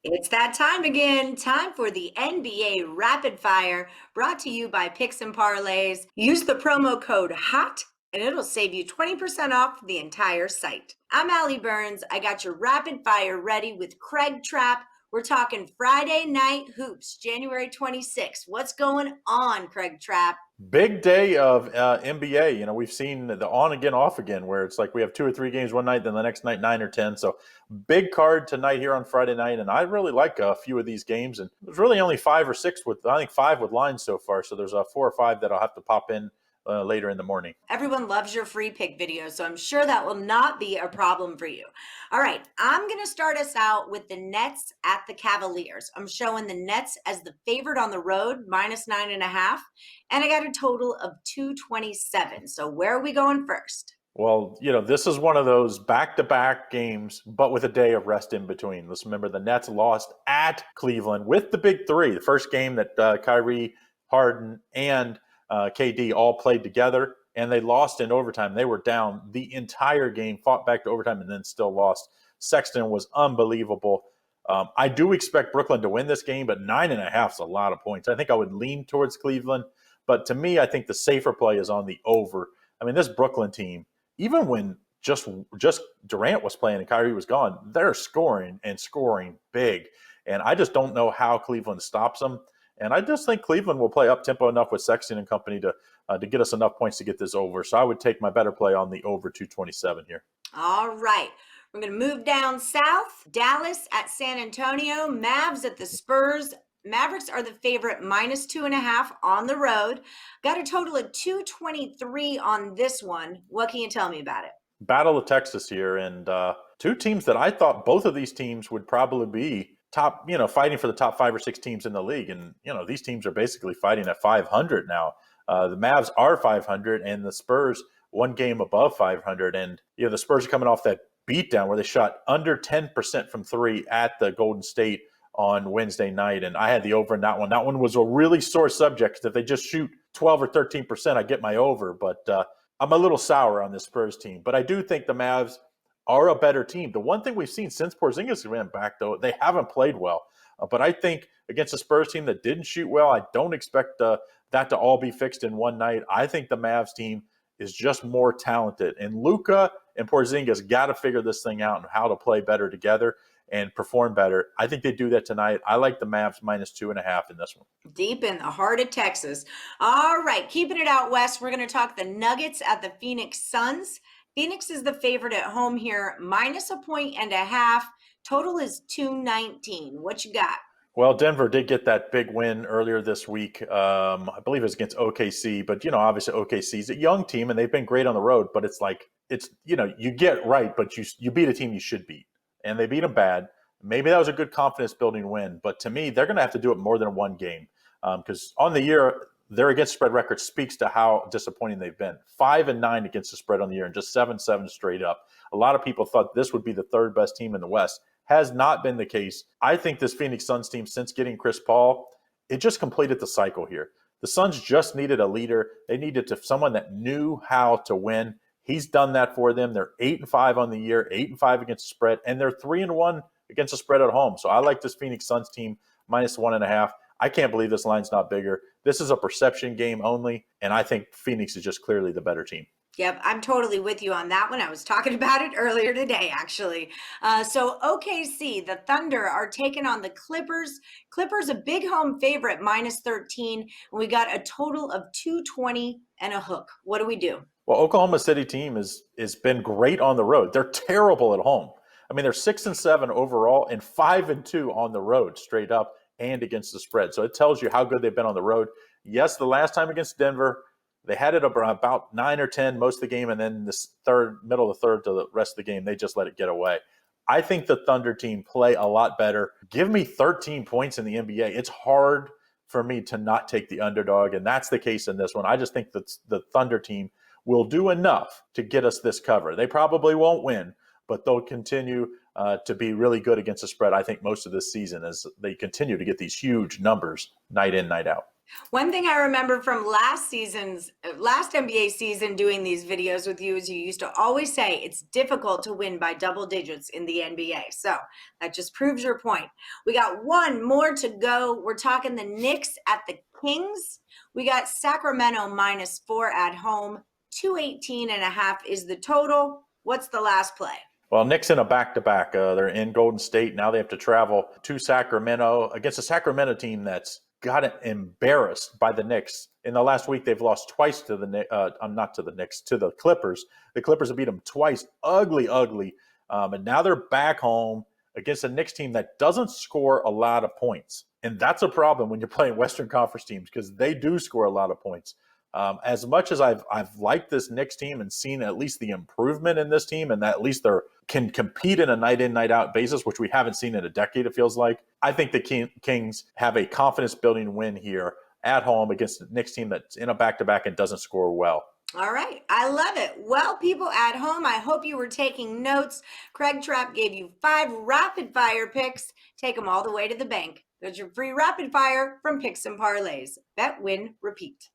It's that time again. Time for the NBA Rapid Fire, brought to you by Picks Parlays. Use the promo code HOT and it'll save you 20% off the entire site. I'm Allie Burns. I got your rapid fire ready with Craig Trapp. We're talking Friday Night Hoops, January 26th. What's going on, Craig Trapp? Big day of NBA. We've seen the on again, off again, where it's like we have 2 or 3 games one night, then the next night 9 or 10. So big card tonight here on Friday night, and I really like a few of these games. And there's really only 5 or 6 with, I think, 5 with lines so far. So there's 4 or 5 that I'll have to pop in later in the morning. Everyone loves your free pick videos, so I'm sure that will not be a problem for you. All right, I'm going to start us out with the Nets at the Cavaliers. I'm showing the Nets as the favorite on the road, -9.5, and I got a total of 227. So where are we going first? Well, this is one of those back-to-back games, but with a day of rest in between. Let's remember the Nets lost at Cleveland with the big three. The first game that Kyrie, Harden, and KD all played together, and they lost in overtime. They were down the entire game, fought back to overtime, and then still lost. Sexton was unbelievable. I do expect Brooklyn to win this game, but 9.5 is a lot of points. I think I would lean towards Cleveland, but to me, I think the safer play is on the over. I mean, this Brooklyn team, even when just Durant was playing and Kyrie was gone, they're scoring and scoring big. And I just don't know how Cleveland stops them. And I just think Cleveland will play up-tempo enough with Sexton and company to get us enough points to get this over. So I would take my better play on the over 227 here. All right. We're going to move down south. Dallas at San Antonio. Mavs at the Spurs. Mavericks are the favorite, -2.5 on the road. Got a total of 223 on this one. What can you tell me about it? Battle of Texas here. And two teams that I thought both of these teams would probably be top, fighting for the top 5 or 6 teams in the league. And, these teams are basically fighting at 500 now. The Mavs are 500 and the Spurs 1 game above 500. And, the Spurs are coming off that beatdown where they shot under 10% from 3 at the Golden State on Wednesday night. And I had the over in that one. That one was a really sore subject because if they just shoot 12 or 13%, I get my over. But I'm a little sour on this Spurs team. But I do think the Mavs are a better team. The one thing we've seen since Porzingis ran back, though, they haven't played well. But I think against a Spurs team that didn't shoot well, I don't expect that to all be fixed in one night. I think the Mavs team is just more talented. And Luka and Porzingis got to figure this thing out and how to play better together and perform better. I think they do that tonight. I like the Mavs -2.5 in this one. Deep in the heart of Texas. All right, keeping it out west, we're going to talk the Nuggets at the Phoenix Suns. Phoenix is the favorite at home here, -1.5. Total is 219. What you got? Well, Denver did get that big win earlier this week. I believe it was against OKC, but obviously OKC is a young team and they've been great on the road. But it's like you get right, but you beat a team you should beat, and they beat them bad. Maybe that was a good confidence building win, but to me, they're going to have to do it more than one game because on the year their against spread record speaks to how disappointing they've been. 5-9 against the spread on the year and just 7-7 straight up. A lot of people thought this would be the 3rd best team in the West. Has not been the case. I think this Phoenix Suns team, since getting Chris Paul, it just completed the cycle here. The Suns just needed a leader. They needed someone that knew how to win. He's done that for them. They're 8-5 on the year, 8-5 against the spread, and they're 3-1 against the spread at home. So I like this Phoenix Suns team -1.5. I can't believe this line's not bigger. This is a perception game only, and I think Phoenix is just clearly the better team. Yep, I'm totally with you on that one. I was talking about it earlier today, actually. So OKC, the Thunder are taking on the Clippers. Clippers, a big home favorite, -13. And we got a total of 220 and a hook. What do we do? Well, Oklahoma City team has been great on the road. They're terrible at home. I mean, they're 6-7 overall and 5-2 on the road, straight up and against the spread. So it tells you how good they've been on the road. Yes, the last time against Denver, they had it about 9 or 10 most of the game, and then this middle of the third to the rest of the game, they just let it get away. I think the Thunder team play a lot better. Give me 13 points in the NBA. It's hard for me to not take the underdog, and that's the case in this one. I just think that the Thunder team will do enough to get us this cover. They probably won't win, but they'll continue to be really good against the spread, I think, most of this season as they continue to get these huge numbers night in, night out. One thing I remember from last NBA season doing these videos with you is you used to always say it's difficult to win by double digits in the NBA. So that just proves your point. We got one more to go. We're talking the Knicks at the Kings. We got Sacramento -4 at home. 218.5 is the total. What's the last play? Well, Knicks in a back-to-back. They're in Golden State. Now they have to travel to Sacramento against a Sacramento team that's got embarrassed by the Knicks. In the last week, they've lost twice to not to the Knicks, to the Clippers. The Clippers have beat them twice, ugly. And now they're back home against a Knicks team that doesn't score a lot of points. And that's a problem when you're playing Western Conference teams because they do score a lot of points. As much as I've liked this Knicks team and seen at least the improvement in this team and that at least they can compete in a night in, night out basis, which we haven't seen in a decade, it feels like. I think the Kings have a confidence building win here at home against the Knicks team that's in a back-to-back and doesn't score well. All right. I love it. Well, people at home, I hope you were taking notes. Craig Trapp gave you 5 rapid fire picks. Take them all the way to the bank. There's your free rapid fire from Picks and Parlays. Bet, win, repeat.